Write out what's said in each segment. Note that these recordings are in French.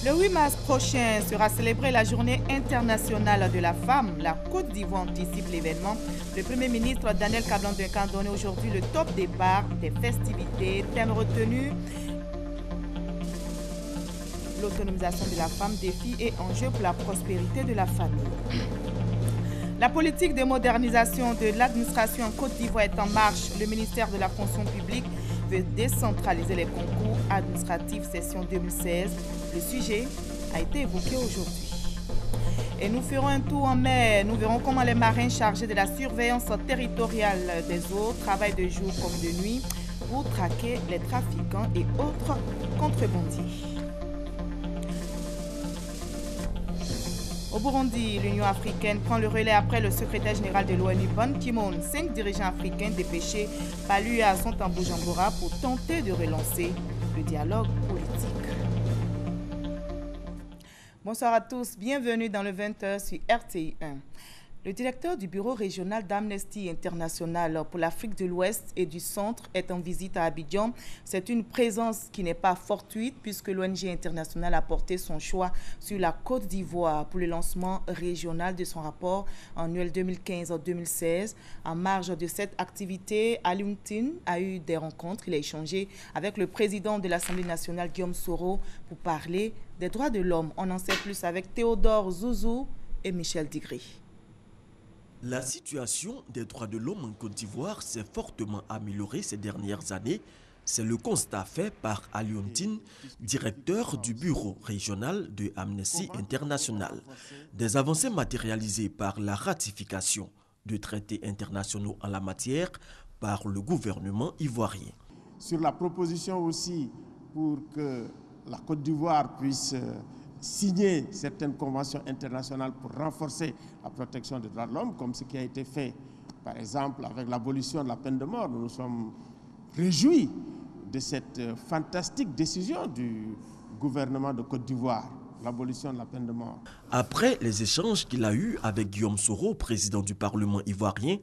Le 8 mars prochain sera célébrée la journée internationale de la femme. La Côte d'Ivoire anticipe l'événement. Le Premier ministre Daniel Kablan-Duncan a donné aujourd'hui le top départ des festivités. Thème retenu: l'autonomisation de la femme, défis et enjeux pour la prospérité de la famille. La politique de modernisation de l'administration en Côte d'Ivoire est en marche. Le ministère de la fonction publique veut décentraliser les concours administratifs session 2016. Le sujet a été évoqué aujourd'hui. Et nous ferons un tour en mer. Nous verrons comment les marins chargés de la surveillance territoriale des eaux travaillent de jour comme de nuit pour traquer les trafiquants et autres contrebandiers. Au Burundi, l'Union africaine prend le relais après le secrétaire général de l'ONU, Ban Ki-moon. 5 dirigeants africains dépêchés par l'UA sont en Bujumbura pour tenter de relancer le dialogue politique. Bonsoir à tous, bienvenue dans le 20h sur RTI 1. Le directeur du bureau régional d'Amnesty International pour l'Afrique de l'Ouest et du Centre est en visite à Abidjan. C'est une présence qui n'est pas fortuite puisque l'ONG internationale a porté son choix sur la Côte d'Ivoire pour le lancement régional de son rapport annuel 2015-2016. En marge de cette activité, Alioune Tine a eu des rencontres. Il a échangé avec le président de l'Assemblée nationale, Guillaume Soro, pour parler des droits de l'homme. On en sait plus avec Théodore Zouzou et Michel Digri. La situation des droits de l'homme en Côte d'Ivoire s'est fortement améliorée ces dernières années. C'est le constat fait par Alioune Tine, directeur du bureau régional de Amnesty International. Des avancées matérialisées par la ratification de traités internationaux en la matière par le gouvernement ivoirien. Sur la proposition aussi pour que la Côte d'Ivoire puisse signer certaines conventions internationales pour renforcer la protection des droits de l'homme, comme ce qui a été fait, par exemple, avec l'abolition de la peine de mort. Nous nous sommes réjouis de cette fantastique décision du gouvernement de Côte d'Ivoire, l'abolition de la peine de mort. Après les échanges qu'il a eus avec Guillaume Soro, président du Parlement ivoirien,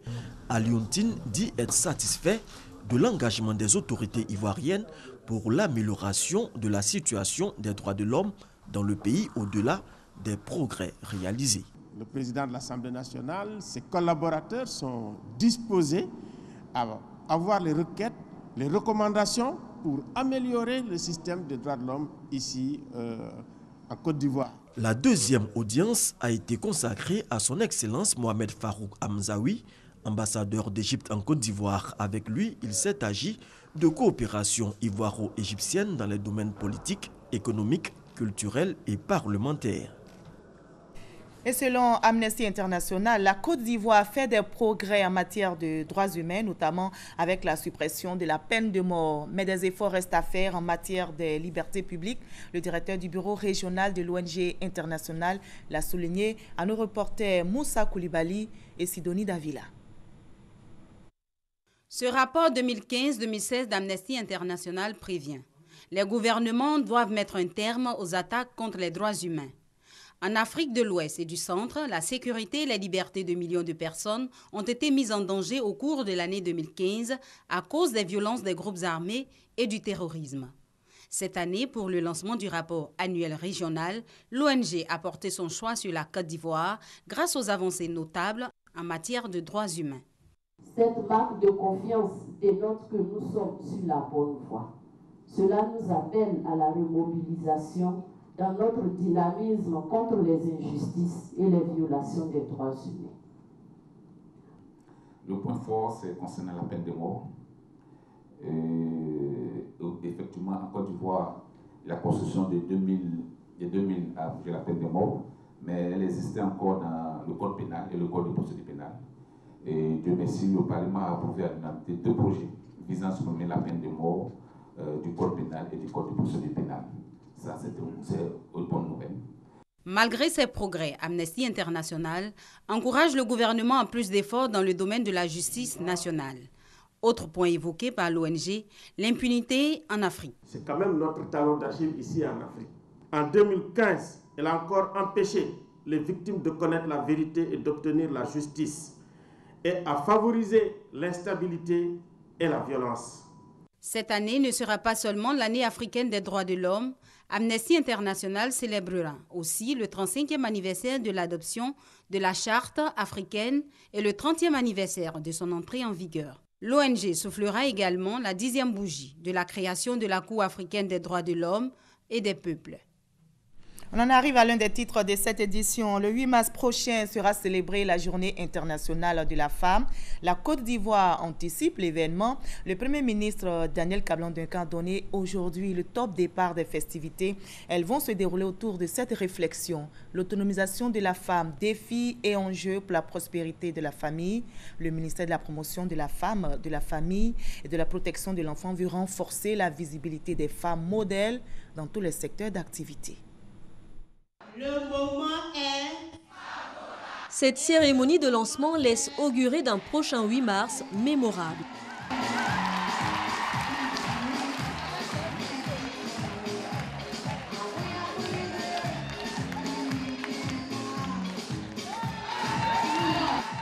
Alioune Tine dit être satisfait de l'engagement des autorités ivoiriennes pour l'amélioration de la situation des droits de l'homme dans le pays au-delà des progrès réalisés. Le président de l'Assemblée nationale, ses collaborateurs sont disposés à avoir les requêtes, les recommandations pour améliorer le système des droits de l'homme ici en Côte d'Ivoire. La deuxième audience a été consacrée à son Excellence Mohamed Farouk Hamzaoui, ambassadeur d'Égypte en Côte d'Ivoire. Avec lui, il s'est agi de coopération ivoiro-égyptienne dans les domaines politiques, économiques, culturel et parlementaire. Et selon Amnesty International, la Côte d'Ivoire a fait des progrès en matière de droits humains, notamment avec la suppression de la peine de mort. Mais des efforts restent à faire en matière des libertés publiques. Le directeur du bureau régional de l'ONG internationale l'a souligné à nos reporters Moussa Koulibaly et Sidonie Davila. Ce rapport 2015-2016 d'Amnesty International prévient: les gouvernements doivent mettre un terme aux attaques contre les droits humains. En Afrique de l'Ouest et du Centre, la sécurité et les libertés de millions de personnes ont été mises en danger au cours de l'année 2015 à cause des violences des groupes armés et du terrorisme. Cette année, pour le lancement du rapport annuel régional, l'ONG a porté son choix sur la Côte d'Ivoire grâce aux avancées notables en matière de droits humains. Cette marque de confiance dénote que nous sommes sur la bonne voie. Cela nous appelle à la remobilisation dans notre dynamisme contre les injustices et les violations des droits humains. Le point fort, c'est concernant la peine de mort. Effectivement, en Côte d'Ivoire, la Constitution de 2000 a aboli la peine de mort, mais elle existait encore dans le Code pénal et le Code de procédure pénale. Et Dieu merci, le Parlement a approuvé à l'unanimité 2 projets visant à supprimer la peine de mort du Code pénal et du Code de procédure pénale. Ça, c'est une bonne nouvelle. Malgré ces progrès, Amnesty International encourage le gouvernement à plus d'efforts dans le domaine de la justice nationale. Autre point évoqué par l'ONG, l'impunité en Afrique. C'est quand même notre talon d'Achille ici en Afrique. En 2015, elle a encore empêché les victimes de connaître la vérité et d'obtenir la justice, et a favorisé l'instabilité et la violence. Cette année ne sera pas seulement l'année africaine des droits de l'homme. Amnesty International célébrera aussi le 35e anniversaire de l'adoption de la Charte africaine et le 30e anniversaire de son entrée en vigueur. L'ONG soufflera également la 10e bougie de la création de la Cour africaine des droits de l'homme et des peuples. On en arrive à l'un des titres de cette édition. Le 8 mars prochain sera célébrée la Journée internationale de la femme. La Côte d'Ivoire anticipe l'événement. Le Premier ministre Daniel Kablan-Duncan a donné aujourd'hui le top départ des festivités. Elles vont se dérouler autour de cette réflexion. L'autonomisation de la femme, défis et enjeux pour la prospérité de la famille. Le ministère de la Promotion de la femme, de la famille et de la protection de l'enfant veut renforcer la visibilité des femmes modèles dans tous les secteurs d'activité. Le moment est... Cette cérémonie de lancement laisse augurer d'un prochain 8 mars mémorable.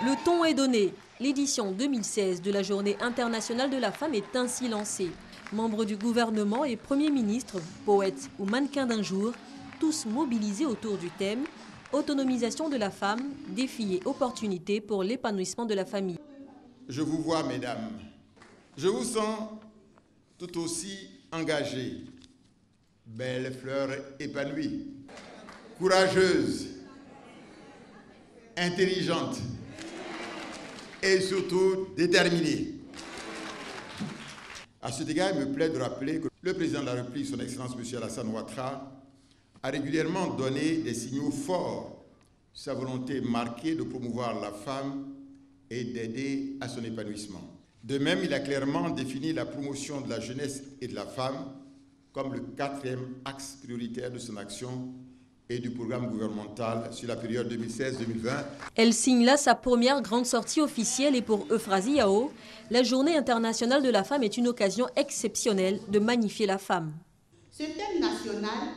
Le ton est donné. L'édition 2016 de la Journée internationale de la femme est ainsi lancée. Membres du gouvernement et Premier ministre, poètes ou mannequins d'un jour, tous mobilisés autour du thème « Autonomisation de la femme, défis et opportunités pour l'épanouissement de la famille ». Je vous vois, mesdames. Je vous sens tout aussi engagées, belles fleurs épanouies, courageuses, intelligentes et surtout déterminées. À cet égard, il me plaît de rappeler que le président de la République, son Excellence M. Alassane Ouattara, a régulièrement donné des signaux forts sur sa volonté marquée de promouvoir la femme et d'aider à son épanouissement. De même, il a clairement défini la promotion de la jeunesse et de la femme comme le 4e axe prioritaire de son action et du programme gouvernemental sur la période 2016-2020. Elle signe là sa première grande sortie officielle et pour Euphrasie Yao, la Journée internationale de la femme est une occasion exceptionnelle de magnifier la femme. Ce thème national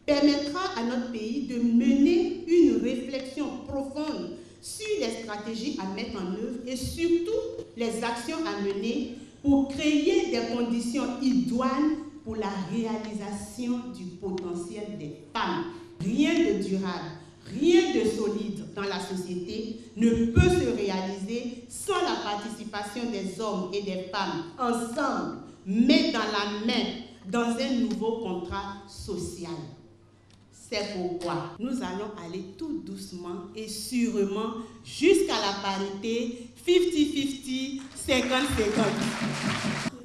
permettra à notre pays de mener une réflexion profonde sur les stratégies à mettre en œuvre et surtout les actions à mener pour créer des conditions idoines pour la réalisation du potentiel des femmes. Rien de durable, rien de solide dans la société ne peut se réaliser sans la participation des hommes et des femmes ensemble, main dans la main, dans un nouveau contrat social. C'est pourquoi nous allons aller tout doucement et sûrement jusqu'à la parité 50-50, 50-50.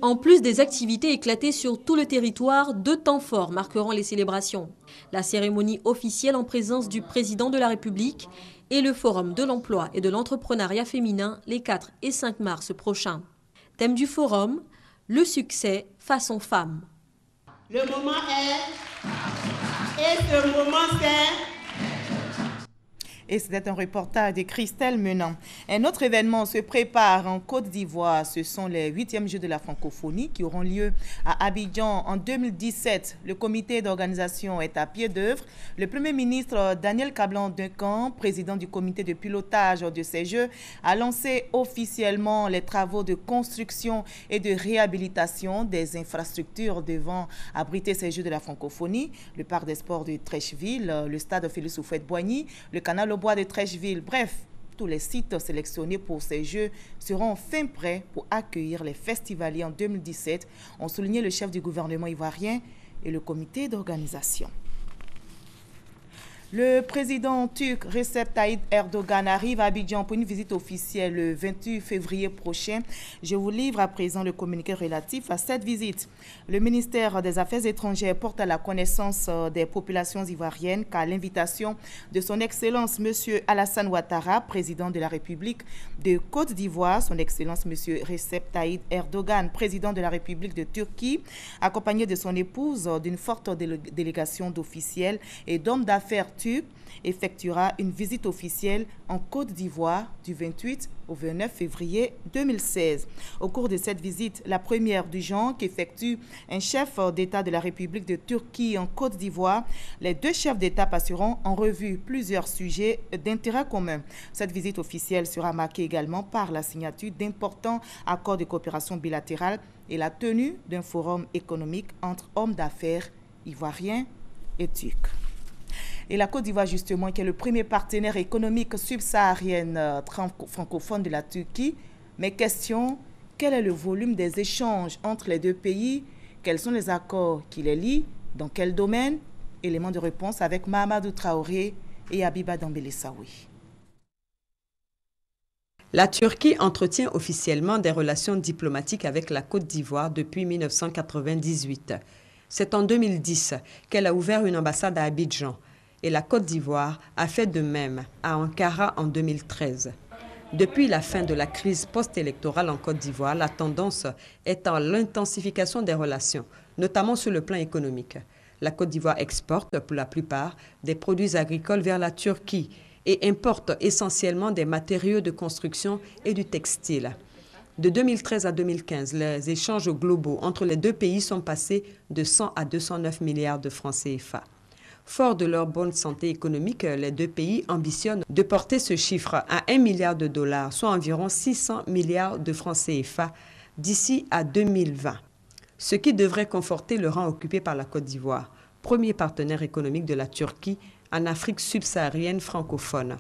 En plus des activités éclatées sur tout le territoire, 2 temps forts marqueront les célébrations. La cérémonie officielle en présence du président de la République et le forum de l'emploi et de l'entrepreneuriat féminin les 4 et 5 mars prochains. Thème du forum, le succès façon femme. Le moment est... Et ce moment c'est... Et c'était un reportage de Christelle Menant. Un autre événement se prépare en Côte d'Ivoire. Ce sont les 8e Jeux de la francophonie qui auront lieu à Abidjan en 2017. Le comité d'organisation est à pied d'œuvre. Le Premier ministre Daniel Kablan-Duncan, président du comité de pilotage de ces Jeux, a lancé officiellement les travaux de construction et de réhabilitation des infrastructures devant abriter ces Jeux de la francophonie. Le parc des sports de Trècheville, le stade Félix Houphouët-Boigny, le canal Bois de Trècheville, bref, tous les sites sélectionnés pour ces Jeux seront enfin prêts pour accueillir les festivaliers en 2017, ont souligné le chef du gouvernement ivoirien et le comité d'organisation. Le président turc Recep Tayyip Erdogan arrive à Abidjan pour une visite officielle le 28 février prochain. Je vous livre à présent le communiqué relatif à cette visite. Le ministère des Affaires étrangères porte à la connaissance des populations ivoiriennes qu'à l'invitation de son Excellence M. Alassane Ouattara, président de la République de Côte d'Ivoire, son Excellence M. Recep Tayyip Erdogan, président de la République de Turquie, accompagné de son épouse, d'une forte délégation d'officiels et d'hommes d'affaires turcs, effectuera une visite officielle en Côte d'Ivoire du 28 au 29 février 2016. Au cours de cette visite, la première du genre qu'effectue un chef d'État de la République de Turquie en Côte d'Ivoire, les 2 chefs d'État passeront en revue plusieurs sujets d'intérêt commun. Cette visite officielle sera marquée également par la signature d'importants accords de coopération bilatérale et la tenue d'un forum économique entre hommes d'affaires ivoiriens et turque. Et la Côte d'Ivoire, justement, qui est le premier partenaire économique subsaharien francophone de la Turquie. Mais question, quel est le volume des échanges entre les deux pays? Quels sont les accords qui les lient? Dans quel domaine? Éléments de réponse avec Mahamadou Traoré et Abiba Dambélé-Saoui. La Turquie entretient officiellement des relations diplomatiques avec la Côte d'Ivoire depuis 1998. C'est en 2010 qu'elle a ouvert une ambassade à Abidjan et la Côte d'Ivoire a fait de même à Ankara en 2013. Depuis la fin de la crise post-électorale en Côte d'Ivoire, la tendance est en l'intensification des relations, notamment sur le plan économique. La Côte d'Ivoire exporte pour la plupart des produits agricoles vers la Turquie et importe essentiellement des matériaux de construction et du textile. De 2013 à 2015, les échanges globaux entre les deux pays sont passés de 100 à 209 milliards de francs CFA. Fort de leur bonne santé économique, les deux pays ambitionnent de porter ce chiffre à 1 milliard de dollars, soit environ 600 milliards de francs CFA d'ici à 2020. Ce qui devrait conforter le rang occupé par la Côte d'Ivoire, premier partenaire économique de la Turquie en Afrique subsaharienne francophone.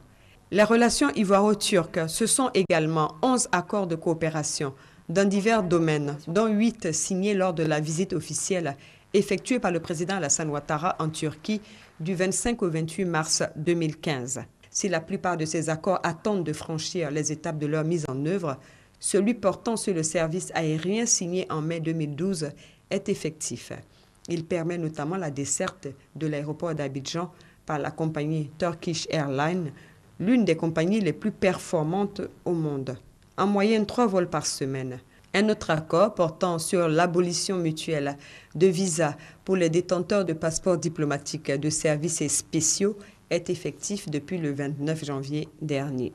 Les relations ivoiro-turques, ce sont également 11 accords de coopération dans divers domaines, dont 8 signés lors de la visite officielle effectuée par le président Alassane Ouattara en Turquie du 25 au 28 mars 2015. Si la plupart de ces accords attendent de franchir les étapes de leur mise en œuvre, celui portant sur le service aérien signé en mai 2012 est effectif. Il permet notamment la desserte de l'aéroport d'Abidjan par la compagnie Turkish Airlines, l'une des compagnies les plus performantes au monde. En moyenne 3 vols par semaine. Un autre accord portant sur l'abolition mutuelle de visas pour les détenteurs de passeports diplomatiques de services spéciaux est effectif depuis le 29 janvier dernier.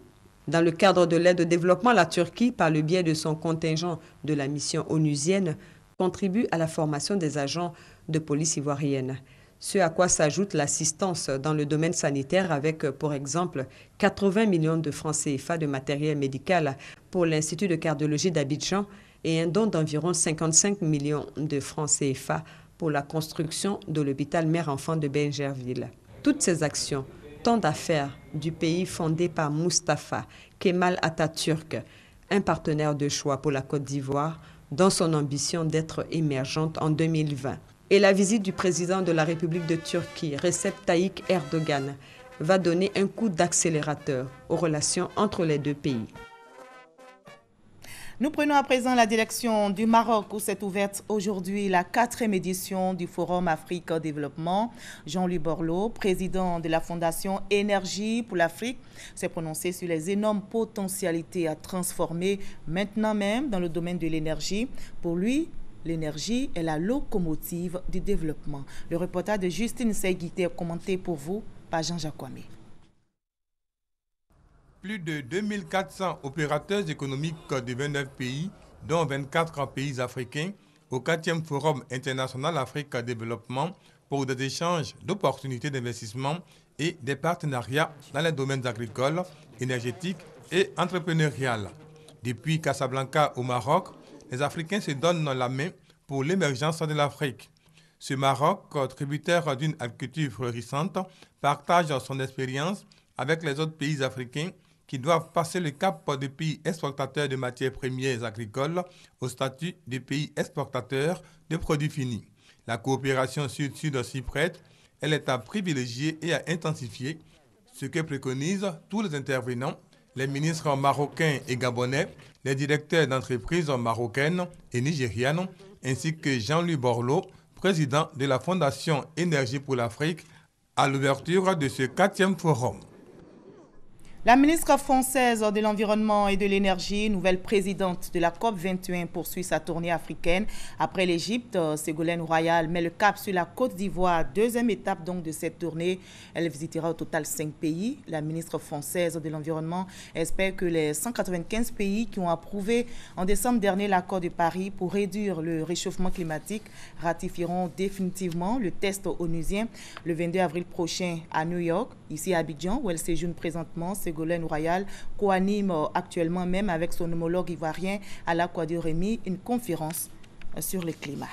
Dans le cadre de l'aide au développement, la Turquie, par le biais de son contingent de la mission onusienne, contribue à la formation des agents de police ivoirienne. Ce à quoi s'ajoute l'assistance dans le domaine sanitaire avec, pour exemple, 80 millions de francs CFA de matériel médical pour l'Institut de cardiologie d'Abidjan et un don d'environ 55 millions de francs CFA pour la construction de l'hôpital mère-enfant de Benjerville. Toutes ces actions tendent à faire du pays fondé par Mustapha Kemal Atatürk un partenaire de choix pour la Côte d'Ivoire dans son ambition d'être émergente en 2020. Et la visite du président de la République de Turquie, Recep Tayyip Erdogan, va donner un coup d'accélérateur aux relations entre les deux pays. Nous prenons à présent la direction du Maroc où s'est ouverte aujourd'hui la 4e édition du Forum Afrique Développement. Jean-Louis Borloo, président de la Fondation Énergie pour l'Afrique, s'est prononcé sur les énormes potentialités à transformer maintenant même dans le domaine de l'énergie. Pour lui, l'énergie est la locomotive du développement. Le reportage de Justine Seguité est commenté pour vous par Jean-Jacques Kwame. Plus de 2400 opérateurs économiques de 29 pays, dont 24 pays africains, au 4e Forum international Afrique Développement pour des échanges d'opportunités d'investissement et des partenariats dans les domaines agricoles, énergétiques et entrepreneuriales. Depuis Casablanca au Maroc, les Africains se donnent la main pour l'émergence de l'Afrique. Ce Maroc, tributaire d'une agriculture florissante, partage son expérience avec les autres pays africains qui doivent passer le cap de pays exportateurs de matières premières agricoles au statut de pays exportateurs de produits finis. La coopération sud-sud s'y prête, elle est à privilégier et à intensifier, ce que préconisent tous les intervenants, les ministres marocains et gabonais, les directeurs d'entreprises marocaines et nigérianes, ainsi que Jean-Louis Borloo, président de la Fondation Énergie pour l'Afrique, à l'ouverture de ce 4e forum. La ministre française de l'Environnement et de l'Énergie, nouvelle présidente de la COP21, poursuit sa tournée africaine. Après l'Égypte, Ségolène Royal met le cap sur la Côte d'Ivoire. 2e étape donc de cette tournée. Elle visitera au total 5 pays. La ministre française de l'Environnement espère que les 195 pays qui ont approuvé en décembre dernier l'accord de Paris pour réduire le réchauffement climatique ratifieront définitivement le test onusien le 22 avril prochain à New York, ici à Abidjan, où elle séjourne présentement. Ségolène Royal co-anime actuellement même avec son homologue ivoirien Alain Kouadio Rémy une conférence sur le climat.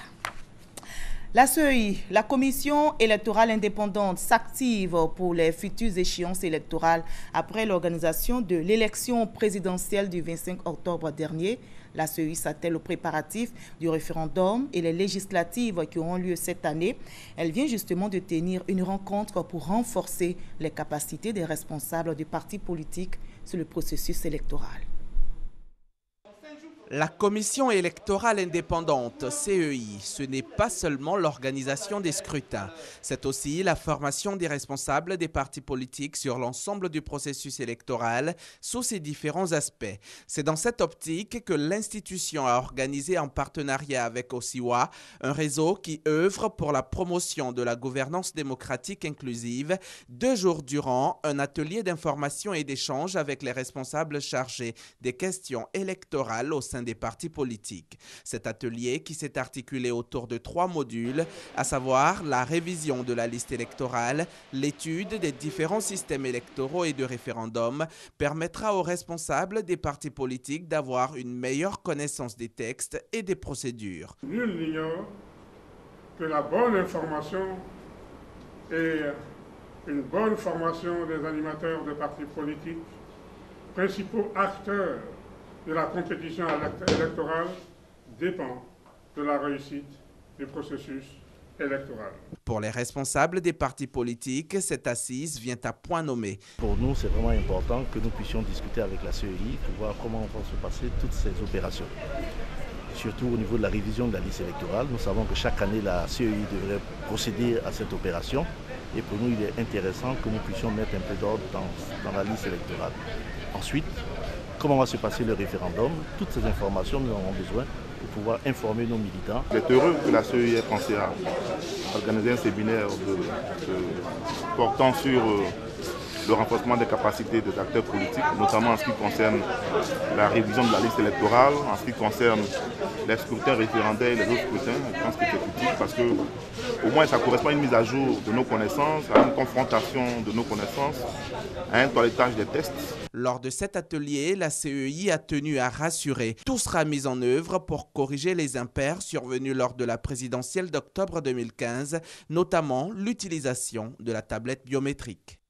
La CEI, la Commission électorale indépendante, s'active pour les futures échéances électorales après l'organisation de l'élection présidentielle du 25 octobre dernier. La CEI s'attelle aux préparatifs du référendum et les législatives qui auront lieu cette année. Elle vient justement de tenir une rencontre pour renforcer les capacités des responsables des partis politiques sur le processus électoral. La Commission électorale indépendante, CEI, ce n'est pas seulement l'organisation des scrutins. C'est aussi la formation des responsables des partis politiques sur l'ensemble du processus électoral sous ses différents aspects. C'est dans cette optique que l'institution a organisé en partenariat avec OSIWA un réseau qui œuvre pour la promotion de la gouvernance démocratique inclusive. 2 jours durant, un atelier d'information et d'échange avec les responsables chargés des questions électorales au sein des partis politiques. Cet atelier qui s'est articulé autour de 3 modules, à savoir la révision de la liste électorale, l'étude des différents systèmes électoraux et de référendums, permettra aux responsables des partis politiques d'avoir une meilleure connaissance des textes et des procédures. Nul n'ignore que la bonne information et une bonne formation des animateurs des partis politiques, principaux acteurs de la compétition électorale, dépend de la réussite du processus électoral. Pour les responsables des partis politiques, cette assise vient à point nommé. Pour nous, c'est vraiment important que nous puissions discuter avec la CEI pour voir comment vont se passer toutes ces opérations. Surtout au niveau de la révision de la liste électorale. Nous savons que chaque année, la CEI devrait procéder à cette opération. Et pour nous, il est intéressant que nous puissions mettre un peu d'ordre dans la liste électorale. Ensuite, comment va se passer le référendum? Toutes ces informations, nous en avons besoin pour pouvoir informer nos militants. Il est heureux que la CEI ait pensé à organiser un séminaire portant sur le renforcement des capacités des acteurs politiques, notamment en ce qui concerne la révision de la liste électorale, en ce qui concerne les scrutins référendaires et les autres scrutins. Je pense que c'est utile parce que au moins ça correspond à une mise à jour de nos connaissances, à une confrontation de nos connaissances, à un toilettage des tests. Lors de cet atelier, la CEI a tenu à rassurer. Tout sera mis en œuvre pour corriger les impairs survenus lors de la présidentielle d'octobre 2015, notamment l'utilisation de la tablette biométrique.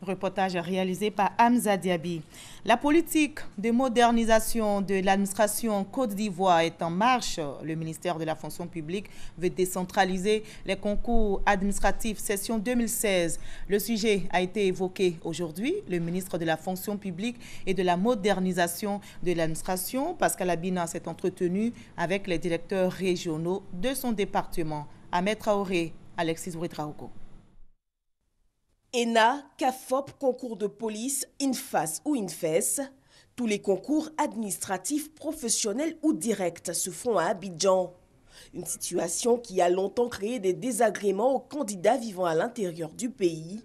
Reportage réalisé par Hamza Diaby. La politique de modernisation de l'administration Côte d'Ivoire est en marche. Le ministère de la fonction publique veut décentraliser les concours administratifs session 2016. Le sujet a été évoqué aujourd'hui. Le ministre de la fonction publique et de la modernisation de l'administration, Pascal Abina, s'est entretenu avec les directeurs régionaux de son département. Ahmed Traoré, Alexis Ouedraogo. ENA, CAFOP, concours de police, INFAS ou INFES, tous les concours administratifs, professionnels ou directs se font à Abidjan. Une situation qui a longtemps créé des désagréments aux candidats vivant à l'intérieur du pays.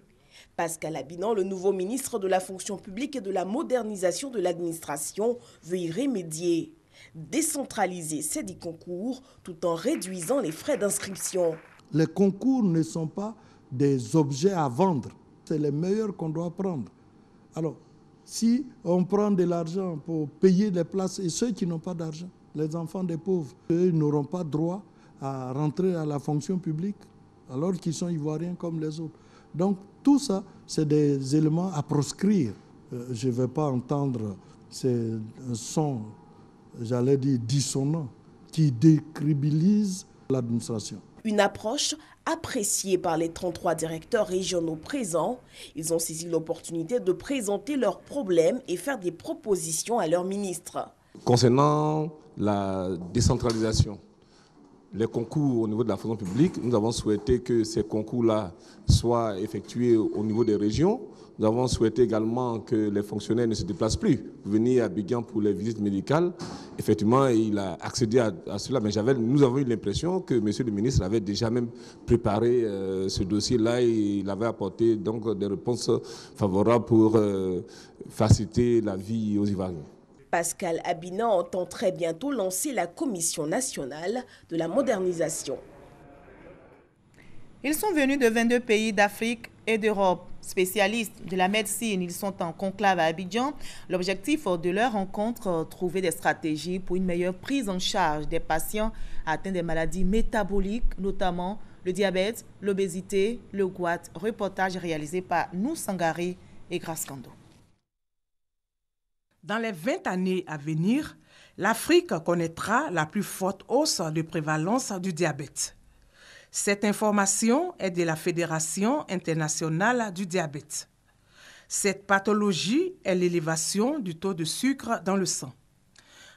Pascal Abina, le nouveau ministre de la fonction publique et de la modernisation de l'administration, veut y remédier. Décentraliser ces 10 concours tout en réduisant les frais d'inscription. Les concours ne sont pas des objets à vendre. C'est les meilleurs qu'on doit prendre. Alors, si on prend de l'argent pour payer les places et ceux qui n'ont pas d'argent, les enfants des pauvres, eux n'auront pas droit à rentrer à la fonction publique alors qu'ils sont ivoiriens comme les autres. Donc, tout ça, c'est des éléments à proscrire. Je ne vais pas entendre ces sons, j'allais dire dissonants, qui décrédibilisent l'administration. Une approche appréciée par les 33 directeurs régionaux présents. Ils ont saisi l'opportunité de présenter leurs problèmes et faire des propositions à leurs ministres. Concernant la décentralisation, les concours au niveau de la fonction publique, nous avons souhaité que ces concours-là soient effectués au niveau des régions. Nous avons souhaité également que les fonctionnaires ne se déplacent plus pour venir à Abidjan pour les visites médicales. Effectivement, il a accédé à cela, mais nous avons eu l'impression que M. le ministre avait déjà même préparé ce dossier-là et il avait apporté donc des réponses favorables pour faciliter la vie aux Ivoiriens. Pascal Abina entend très bientôt lancer la Commission nationale de la modernisation. Ils sont venus de 22 pays d'Afrique et d'Europe. spécialistes de la médecine, ils sont en conclave à Abidjan. L'objectif de leur rencontre, trouver des stratégies pour une meilleure prise en charge des patients atteints des maladies métaboliques, notamment le diabète, l'obésité, le gout. Reportage réalisé par Nou Sangari et Graskando. Dans les 20 années à venir, l'Afrique connaîtra la plus forte hausse de prévalence du diabète. Cette information est de la Fédération internationale du diabète. Cette pathologie est l'élévation du taux de sucre dans le sang.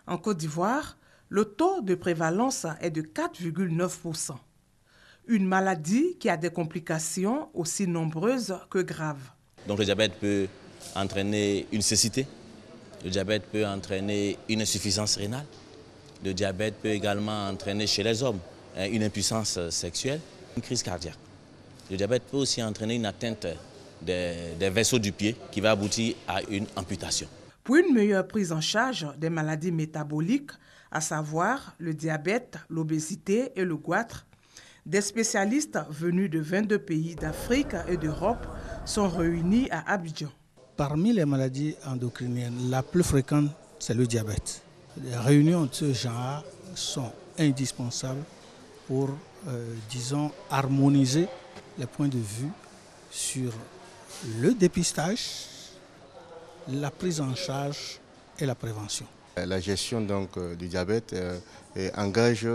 En Côte d'Ivoire, le taux de prévalence est de 4,9%. Une maladie qui a des complications aussi nombreuses que graves. Donc le diabète peut entraîner une cécité. Le diabète peut entraîner une insuffisance rénale. Le diabète peut également entraîner chez les hommes une impuissance sexuelle, une crise cardiaque. Le diabète peut aussi entraîner une atteinte des vaisseaux du pied qui va aboutir à une amputation. Pour une meilleure prise en charge des maladies métaboliques, à savoir le diabète, l'obésité et le goitre, des spécialistes venus de 22 pays d'Afrique et d'Europe sont réunis à Abidjan. Parmi les maladies endocriniennes, la plus fréquente, c'est le diabète. Les réunions de ce genre sont indispensables pour, disons, harmoniser les points de vue sur le dépistage, la prise en charge et la prévention. La gestion du diabète engage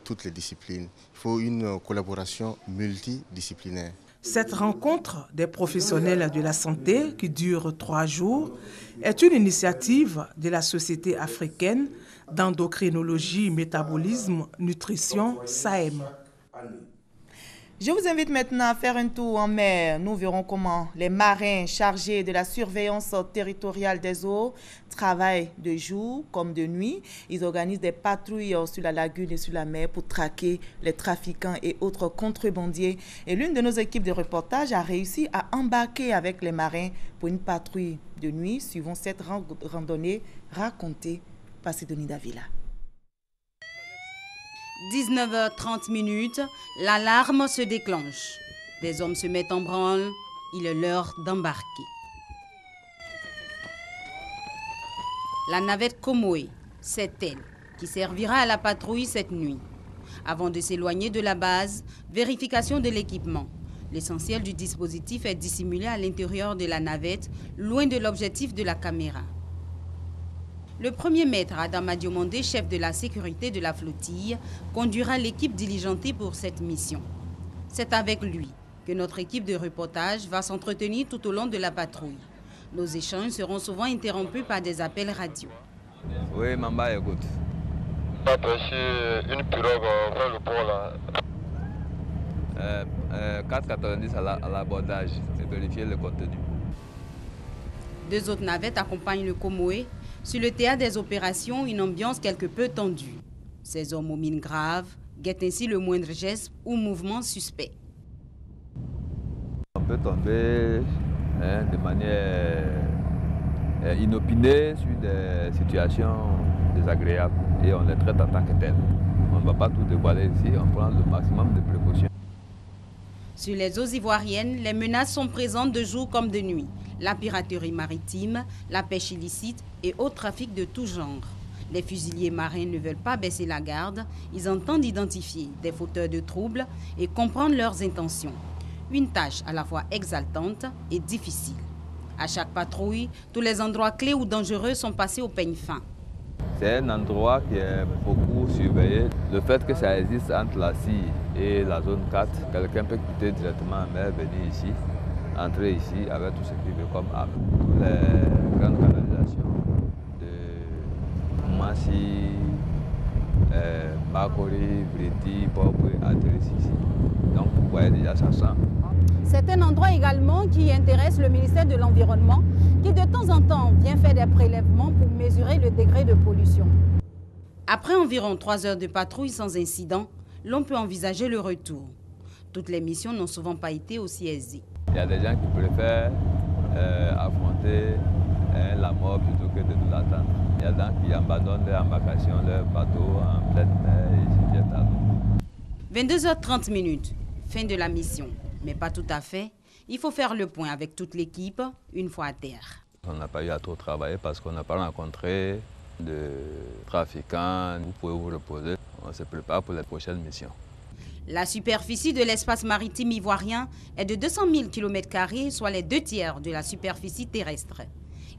toutes les disciplines. Il faut une collaboration multidisciplinaire. Cette rencontre des professionnels de la santé, qui dure 3 jours, est une initiative de la Société africaine d'endocrinologie, métabolisme, nutrition, SAEM. Je vous invite maintenant à faire un tour en mer. Nous verrons comment les marins chargés de la surveillance territoriale des eaux travaillent de jour comme de nuit. Ils organisent des patrouilles sur la lagune et sur la mer pour traquer les trafiquants et autres contrebandiers. Et l'une de nos équipes de reportage a réussi à embarquer avec les marins pour une patrouille de nuit, suivant cette randonnée racontée par Sidonie Davila. 19h30, l'alarme se déclenche. Des hommes se mettent en branle, il est l'heure d'embarquer. La navette Komoé, c'est elle qui servira à la patrouille cette nuit. Avant de s'éloigner de la base, vérification de l'équipement. L'essentiel du dispositif est dissimulé à l'intérieur de la navette, loin de l'objectif de la caméra. Le premier maître Adama Diomandé, chef de la sécurité de la flottille, conduira l'équipe diligentée pour cette mission. C'est avec lui que notre équipe de reportage va s'entretenir tout au long de la patrouille. Nos échanges seront souvent interrompus par des appels radio. Oui, Mamba, écoute. On a pêché une pirogue vers le port là. 4,90 à l'abordage et vérifier le contenu. 2 autres navettes accompagnent le Komoé. Sur le théâtre des opérations, une ambiance quelque peu tendue. Ces hommes aux mines graves guettent ainsi le moindre geste ou mouvement suspect. On peut tomber de manière inopinée sur des situations désagréables et on les traite en tant que tels. On ne va pas tout dévoiler ici, on prend le maximum de précautions. Sur les eaux ivoiriennes, les menaces sont présentes de jour comme de nuit. La piraterie maritime, la pêche illicite et autres trafics de tout genre. Les fusiliers marins ne veulent pas baisser la garde. Ils entendent identifier des fauteurs de troubles et comprendre leurs intentions. Une tâche à la fois exaltante et difficile. À chaque patrouille, tous les endroits clés ou dangereux sont passés au peigne fin. C'est un endroit qui est beaucoup surveillé. Le fait que ça existe entre la CIE et la zone 4, quelqu'un peut quitter directement en mer, venir ici, entrer ici avec tout ce qu'il veut comme arme. Les grandes canalisations de Massi, Bakori, Briti, Bobo atterrissent ici. Donc vous voyez déjà ça sent. C'est un endroit également qui intéresse le ministère de l'Environnement, qui de temps en temps vient faire des prélèvements pour mesurer le degré de pollution. Après environ 3 heures de patrouille sans incident, l'on peut envisager le retour. Toutes les missions n'ont souvent pas été aussi aisées. Il y a des gens qui préfèrent affronter la mort plutôt que de nous attendre. Il y a des gens qui abandonnent leur embarcation, leur bateau en pleine mer et s'y jettent à l'eau. 22h30, fin de la mission. Mais pas tout à fait. Il faut faire le point avec toute l'équipe une fois à terre. On n'a pas eu à trop travailler parce qu'on n'a pas rencontré de trafiquants. Vous pouvez vous reposer. On se prépare pour les prochaines missions. La superficie de l'espace maritime ivoirien est de 200 000 km², soit les 2/3 de la superficie terrestre.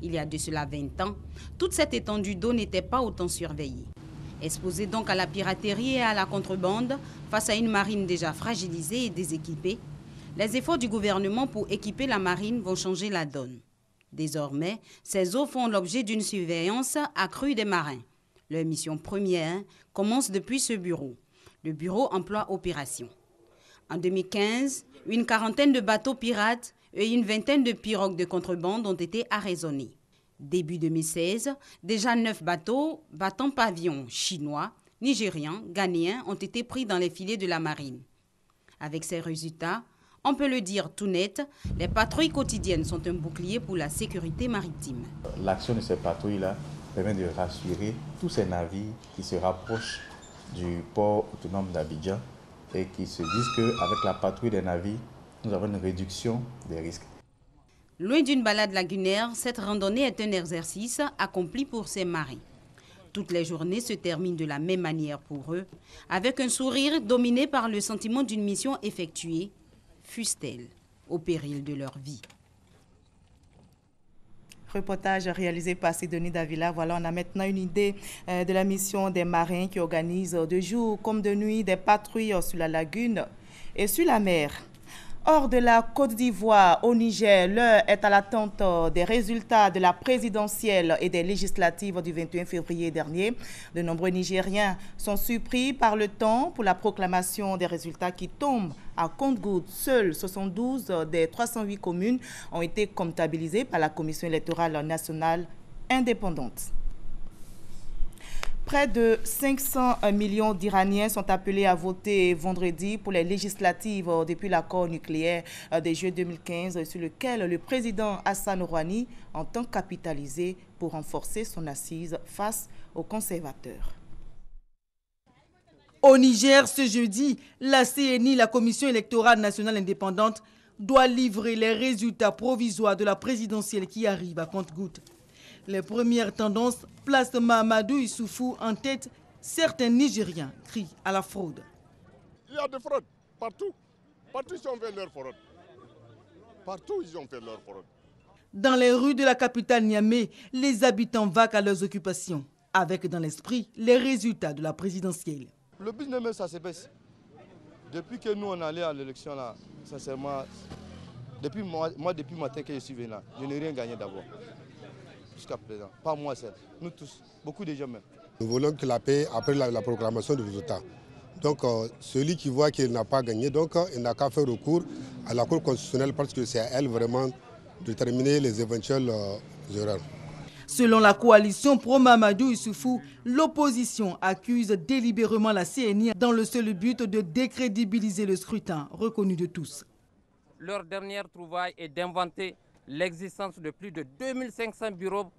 Il y a de cela 20 ans, toute cette étendue d'eau n'était pas autant surveillée. Exposée donc à la piraterie et à la contrebande, face à une marine déjà fragilisée et déséquipée, les efforts du gouvernement pour équiper la marine vont changer la donne. Désormais, ces eaux font l'objet d'une surveillance accrue des marins. Leur mission première commence depuis ce bureau, le bureau emploi opération. En 2015, une quarantaine de bateaux pirates et une vingtaine de pirogues de contrebande ont été arraisonnés. Début 2016, déjà 9 bateaux battant pavillon chinois, nigérians, ghanéens ont été pris dans les filets de la marine. Avec ces résultats, on peut le dire tout net, les patrouilles quotidiennes sont un bouclier pour la sécurité maritime. L'action de ces patrouilles-là permet de rassurer tous ces navires qui se rapprochent du port autonome d'Abidjan et qui se disent qu'avec la patrouille des navires, nous avons une réduction des risques. Loin d'une balade lagunaire, cette randonnée est un exercice accompli pour ces marins. Toutes les journées se terminent de la même manière pour eux, avec un sourire dominé par le sentiment d'une mission effectuée, fût-elle au péril de leur vie. Reportage réalisé par Sidonie Davila. Voilà, on a maintenant une idée de la mission des marins qui organisent de jour comme de nuit des patrouilles sur la lagune et sur la mer. Hors de la Côte d'Ivoire, au Niger, l'heure est à l'attente des résultats de la présidentielle et des législatives du 21 février dernier. De nombreux Nigériens sont surpris par le temps pour la proclamation des résultats qui tombent à compte-gouttes. Seules 72 des 308 communes ont été comptabilisées par la Commission électorale nationale indépendante. Près de 500 millions d'Iraniens sont appelés à voter vendredi pour les législatives depuis l'accord nucléaire de juillet 2015 sur lequel le président Hassan Rouhani entend capitaliser pour renforcer son assise face aux conservateurs. Au Niger, ce jeudi, la CNI, la Commission électorale nationale indépendante, doit livrer les résultats provisoires de la présidentielle qui arrive à compte-gouttes. Les premières tendances placent Mahamadou Issoufou en tête. Certains Nigériens crient à la fraude. Il y a de fraude partout. Partout ils ont fait leur fraude. Partout ils ont fait leur fraude. Dans les rues de la capitale Niamey, les habitants vaquent à leurs occupations, avec dans l'esprit les résultats de la présidentielle. Le business même ça se baisse. Depuis que nous on est allé à l'élection là, sincèrement, depuis le matin que je suis venu là, je n'ai rien gagné d'abord. Jusqu'à présent, pas moi seul, nous tous, beaucoup de gens même. Nous voulons que la paix après la proclamation du résultat. Donc celui qui voit qu'il n'a pas gagné, donc il n'a qu'à faire recours à la Cour constitutionnelle parce que c'est à elle vraiment de déterminer les éventuelles erreurs. Selon la coalition pro-Mahamadou Issoufou, l'opposition accuse délibérément la CNI dans le seul but de décrédibiliser le scrutin reconnu de tous. Leur dernière trouvaille est d'inventer l'existence de plus de 2500 bureaux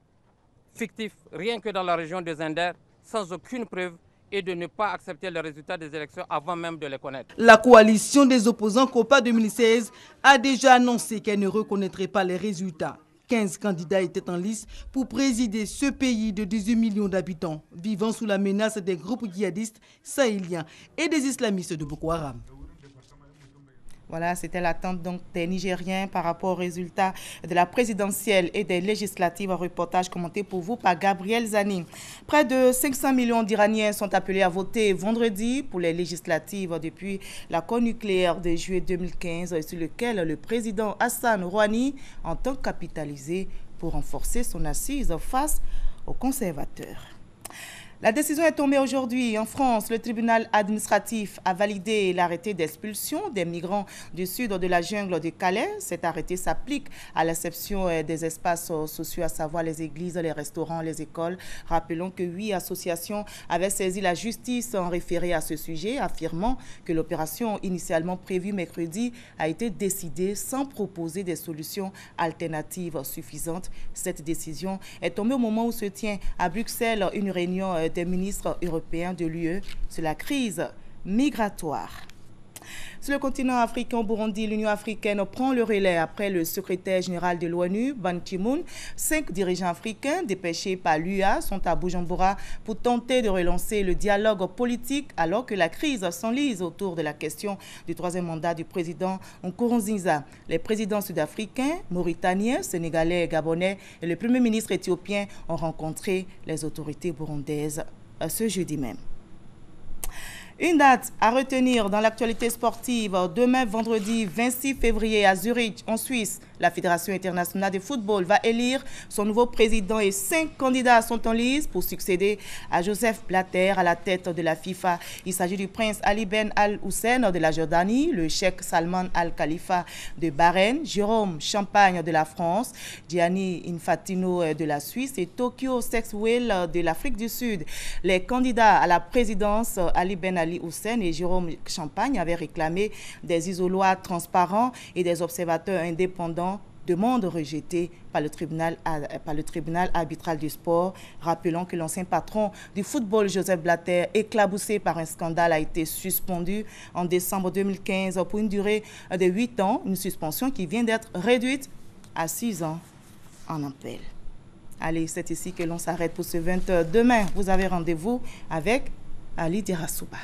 fictifs, rien que dans la région de Zender, sans aucune preuve, et de ne pas accepter le résultat des élections avant même de les connaître. La coalition des opposants COPA 2016 a déjà annoncé qu'elle ne reconnaîtrait pas les résultats. 15 candidats étaient en lice pour présider ce pays de 18 millions d'habitants, vivant sous la menace des groupes djihadistes sahéliens et des islamistes de Boko Haram. Voilà, c'était l'attente donc des Nigériens par rapport aux résultats de la présidentielle et des législatives. Un reportage commenté pour vous par Gabriel Zani. Près de 500 millions d'Iraniens sont appelés à voter vendredi pour les législatives depuis l'accord nucléaire de juillet 2015 sur lequel le président Hassan Rouhani entend capitaliser pour renforcer son assise face aux conservateurs. La décision est tombée aujourd'hui en France. Le tribunal administratif a validé l'arrêté d'expulsion des migrants du sud de la jungle de Calais. Cet arrêté s'applique à l'exception des espaces sociaux, à savoir les églises, les restaurants, les écoles. Rappelons que 8 associations avaient saisi la justice en référé à ce sujet, affirmant que l'opération initialement prévue mercredi a été décidée sans proposer des solutions alternatives suffisantes. Cette décision est tombée au moment où se tient à Bruxelles une réunion des ministres européens de l'UE sur la crise migratoire. Sur le continent africain, au Burundi, l'Union africaine prend le relais après le secrétaire général de l'ONU, Ban Ki-moon. 5 dirigeants africains dépêchés par l'UA sont à Bujumbura pour tenter de relancer le dialogue politique alors que la crise s'enlise autour de la question du 3e mandat du président Nkurunziza. Les présidents sud-africains, mauritaniens, sénégalais, gabonais et le premier ministre éthiopien ont rencontré les autorités burundaises ce jeudi même. Une date à retenir dans l'actualité sportive. Demain, vendredi 26 février, à Zurich, en Suisse, la Fédération internationale de football va élire son nouveau président et 5 candidats sont en lice pour succéder à Joseph Blatter à la tête de la FIFA. Il s'agit du prince Ali Ben Al-Hussein de la Jordanie, le cheikh Salman Al-Khalifa de Bahreïn, Jérôme Champagne de la France, Gianni Infantino de la Suisse et Tokyo Sexwell de l'Afrique du Sud. Les candidats à la présidence, Ali Ben Ali-Hussein et Jérôme Champagne, avaient réclamé des isoloirs transparents et des observateurs indépendants, demande rejetée par le tribunal arbitral du sport. Rappelons que l'ancien patron du football, Joseph Blatter, éclaboussé par un scandale, a été suspendu en décembre 2015 pour une durée de 8 ans, une suspension qui vient d'être réduite à 6 ans en appel. Allez, c'est ici que l'on s'arrête pour ce 20h. Demain, vous avez rendez-vous avec Ali Dirasouba.